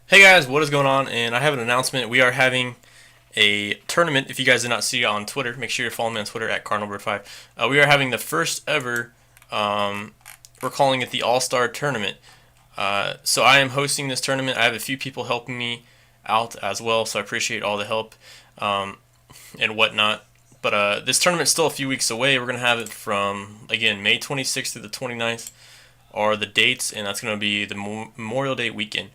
Hey guys, what is going on? And I have an announcement. We are having a tournament. If you guys did not see it on Twitter, make sure you follow me on Twitter at CardinalBird5. We are having the first ever. We're calling it the All Star Tournament. So I am hosting this tournament. I have a few people helping me out as well, so I appreciate all the help um, and whatnot. But this tournament's still a few weeks away. We're gonna have it from again May 26th through the 29th are the dates, and that's gonna be the Memorial Day weekend.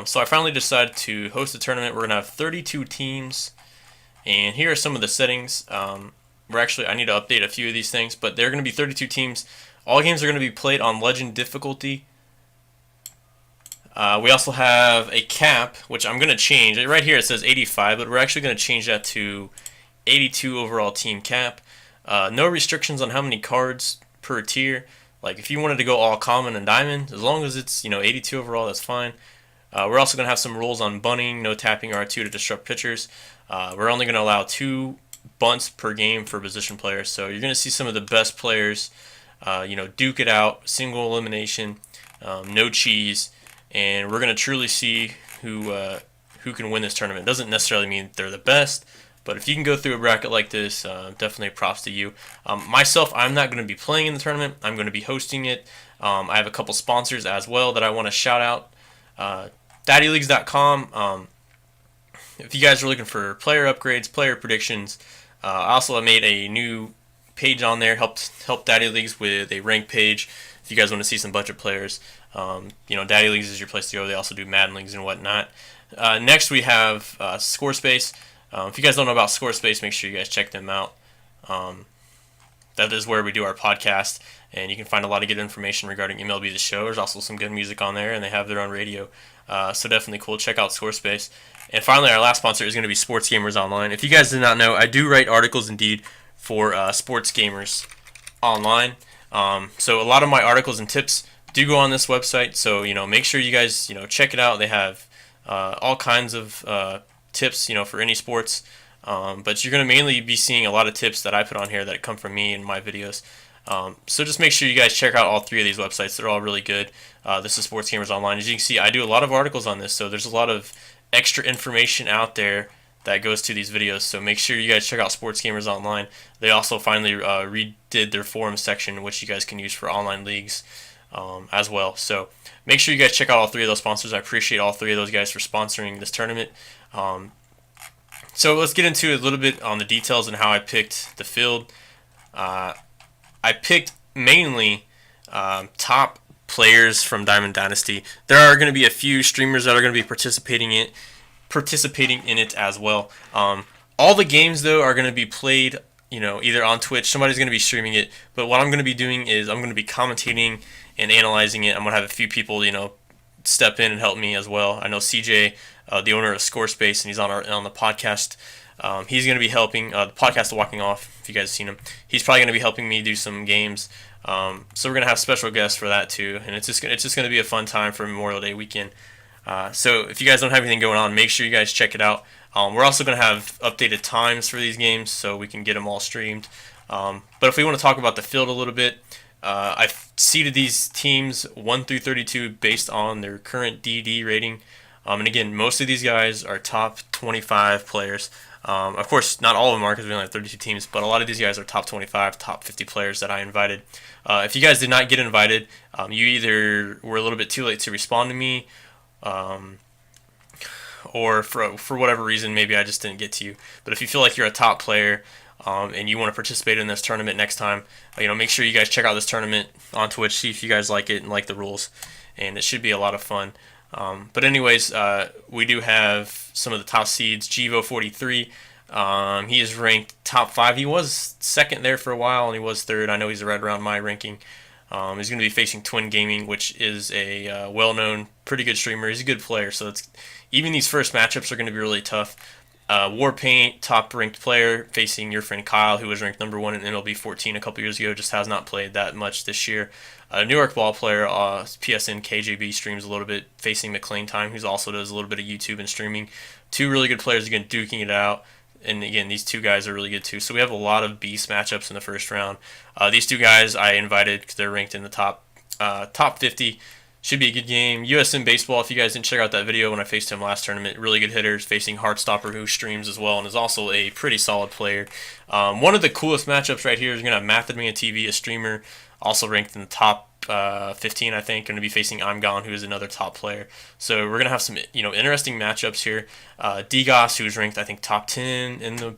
So I finally decided to host a tournament. We're gonna have 32 teams, and here are some of the settings. I need to update a few of these things, but they're gonna be 32 teams. All games are gonna be played on Legend difficulty. We also have a cap, which I'm gonna change. Right here it says 85, but we're actually gonna change that to 82 overall team cap. No restrictions on how many cards per tier. Like if you wanted to go all common and diamond, as long as it's 82 overall, that's fine. We're also going to have some rules on bunting, no tapping R2 to disrupt pitchers. We're only going to allow 2 bunts per game for position players. So you're going to see some of the best players, duke it out, single elimination, no cheese, and we're going to truly see who can win this tournament. It doesn't necessarily mean they're the best, but if you can go through a bracket like this, definitely props to you. Myself, I'm not going to be playing in the tournament. I'm going to be hosting it. I have a couple sponsors as well that I want to shout out. DaddyLeagues.com. If you guys are looking for player upgrades, player predictions, I also made a new page on there. Help Daddy Leagues with a rank page. If you guys want to see some budget players, Daddy Leagues is your place to go. They also do Madden Leagues and whatnot. Next we have Scorespace. If you guys don't know about Scorespace, make sure you guys check them out. That is where we do our podcast, and you can find a lot of good information regarding MLB The Show. There's also some good music on there, and they have their own radio. So definitely cool. Check out Scorespace. And finally, our last sponsor is going to be Sports Gamers Online. If you guys did not know, I do write articles indeed for Sports Gamers Online. So a lot of my articles and tips do go on this website. So make sure you guys check it out. They have all kinds of tips for any sports. But you're going to mainly be seeing a lot of tips that I put on here that come from me in my videos. So just make sure you guys check out all 3 of these websites. They're all really good. This is Sports Gamers Online. As you can see, I do a lot of articles on this, so there's a lot of extra information out there that goes to these videos. So make sure you guys check out Sports Gamers Online. They also finally redid their forum section, which you guys can use for online leagues as well. So make sure you guys check out all 3 of those sponsors. I appreciate all 3 of those guys for sponsoring this tournament. So let's get into a little bit on the details and how I picked the field. I picked mainly top players from Diamond Dynasty. There are going to be a few streamers that are going to be participating in it as well. All the games though are going to be played, either on Twitch. Somebody's going to be streaming it. But what I'm going to be doing is I'm going to be commentating and analyzing it. I'm going to have a few people, step in and help me as well. I know CJ, the owner of Scorespace, and he's on the podcast. He's going to be helping the podcast of Walking Off. If you guys have seen him, he's probably going to be helping me do some games. So we're going to have special guests for that too, and it's just going to be a fun time for Memorial Day weekend. So if you guys don't have anything going on, make sure you guys check it out. We're also going to have updated times for these games so we can get them all streamed. But if we want to talk about the field a little bit, I've seeded these teams 1 through 32 based on their current DD rating. And again, most of these guys are top 25 players. Of course, not all of them are because we only have 32 teams, but a lot of these guys are top 25, top 50 players that I invited. If you guys did not get invited, you either were a little bit too late to respond to me, or for whatever reason, maybe I just didn't get to you. But if you feel like you're a top player and you want to participate in this tournament next time, make sure you guys check out this tournament on Twitch, see if you guys like it and like the rules, and it should be a lot of fun. But anyways, we do have some of the top seeds. Givo 43, he is ranked top 5. He was second there for a while, and he was third. I know he's right around my ranking. He's going to be facing Twin Gaming, which is a well-known, pretty good streamer. He's a good player, so even these first matchups are going to be really tough. Warpaint, top-ranked player, facing your friend Kyle, who was ranked number 1 in MLB 14 a couple years ago, just has not played that much this year. New York ball player, PSN KJB, streams a little bit, facing McLean Time, who also does a little bit of YouTube and streaming. 2 really good players, again, duking it out. And again, these 2 guys are really good too. So we have a lot of beast matchups in the first round. These 2 guys I invited because they're ranked in the top 50. Should be a good game. USM Baseball, if you guys didn't check out that video when I faced him last tournament, really good hitters, facing Heartstopper, who streams as well and is also a pretty solid player. One of the coolest matchups right here is going to have Mathadman TV, a streamer, also ranked in the top 15, I think, going to be facing I'm Gone, who is another top player. So we're going to have some interesting matchups here. Digos, who's ranked, I think, top 10 in the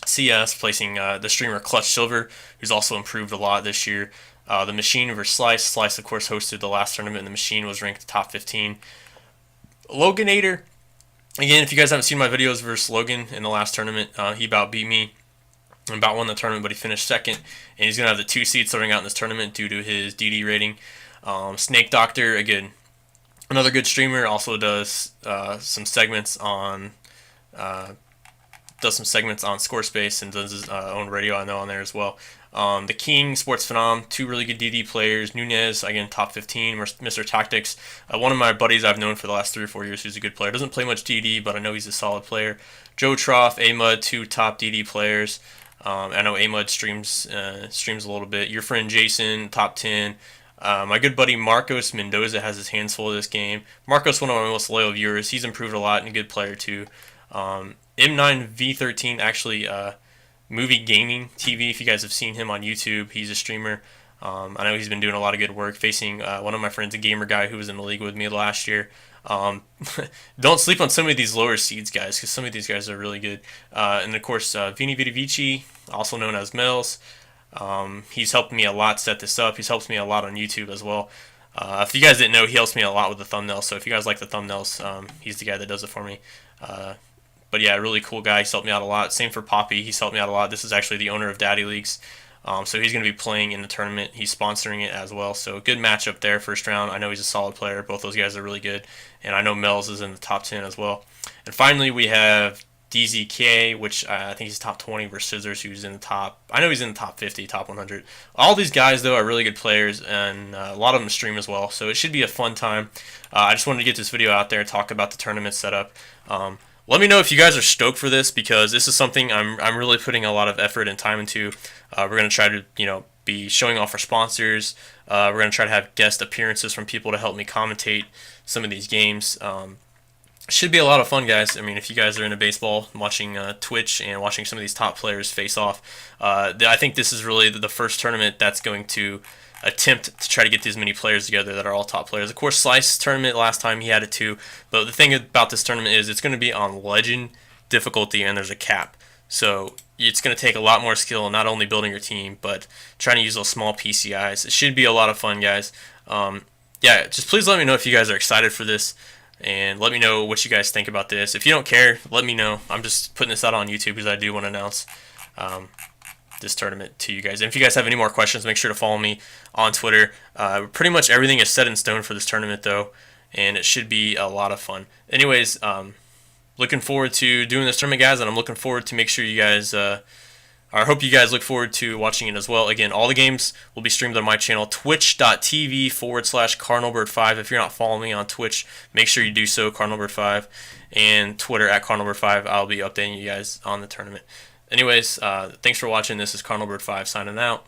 CS, placing the streamer Clutch Silver, who's also improved a lot this year. The Machine versus Slice. Slice, of course, hosted the last tournament, and the Machine was ranked top 15. Loganator, again, if you guys haven't seen my videos versus Logan in the last tournament, he about beat me and about won the tournament, but he finished second, and he's going to have the 2 seeds starting out in this tournament due to his DD rating. Snake Doctor, again, another good streamer, also does some segments on Scorespace and does his own radio, I know, on there as well. The King, Sports Phenom, 2 really good DD players. Nunez, again, top 15. Mr. Tactics, one of my buddies I've known for the last 3 or 4 years who's a good player. Doesn't play much DD, but I know he's a solid player. Joe Trough, Amud, 2 top DD players. I know Amud streams a little bit. Your friend Jason, top 10. My good buddy Marcos Mendoza has his hands full of this game. Marcos, one of my most loyal viewers. He's improved a lot and a good player too. M9V13, actually, Movie Gaming TV, if you guys have seen him on YouTube, he's a streamer. I know he's been doing a lot of good work, facing one of my friends, a gamer guy who was in the league with me last year. Don't sleep on some of these lower seeds, guys, because some of these guys are really good. And of course, Vini Vidivici, also known as Mel's. He's helped me a lot set this up. He's helped me a lot on YouTube as well. If you guys didn't know, he helps me a lot with the thumbnails. So if you guys like the thumbnails, he's the guy that does it for me. But yeah, really cool guy. He's helped me out a lot. Same for Poppy. He's helped me out a lot. This is actually the owner of Daddy Leagues. So he's going to be playing in the tournament. He's sponsoring it as well. So good matchup there, first round. I know he's a solid player. Both those guys are really good. And I know Mel's is in the top 10 as well. And finally, we have DZK, which I think he's top 20, versus Scissors, who's in the top. I know he's in the top 50, top 100. All these guys, though, are really good players, and a lot of them stream as well. So it should be a fun time. I just wanted to get this video out there and talk about the tournament setup. Let me know if you guys are stoked for this, because this is something I'm really putting a lot of effort and time into. We're going to try to be showing off our sponsors. We're going to try to have guest appearances from people to help me commentate some of these games. Should be a lot of fun, guys. I mean, if you guys are into baseball, watching Twitch and watching some of these top players face off, I think this is really the first tournament that's going to attempt to try to get these many players together that are all top players. Of course, Slice tournament last time he had it too, but the thing about this tournament is it's going to be on legend difficulty, and there's a cap. So it's going to take a lot more skill, not only building your team, but trying to use those small PCIs. It should be a lot of fun, guys. Yeah, just please let me know if you guys are excited for this, and let me know what you guys think about this. If you don't care, let me know. I'm just putting this out on YouTube because I do want to announce this tournament to you guys. And if you guys have any more questions, make sure to follow me on Twitter. Pretty much everything is set in stone for this tournament, though, and it should be a lot of fun. Anyways, looking forward to doing this tournament, guys, and I'm looking forward to make sure you guys, I hope you guys look forward to watching it as well. Again, all the games will be streamed on my channel, twitch.tv/CardinalBird5. If you're not following me on Twitch, make sure you do so, CardinalBird5, and Twitter @CardinalBird5. I'll be updating you guys on the tournament. Anyways, thanks for watching. This is CardinalBird5 signing out.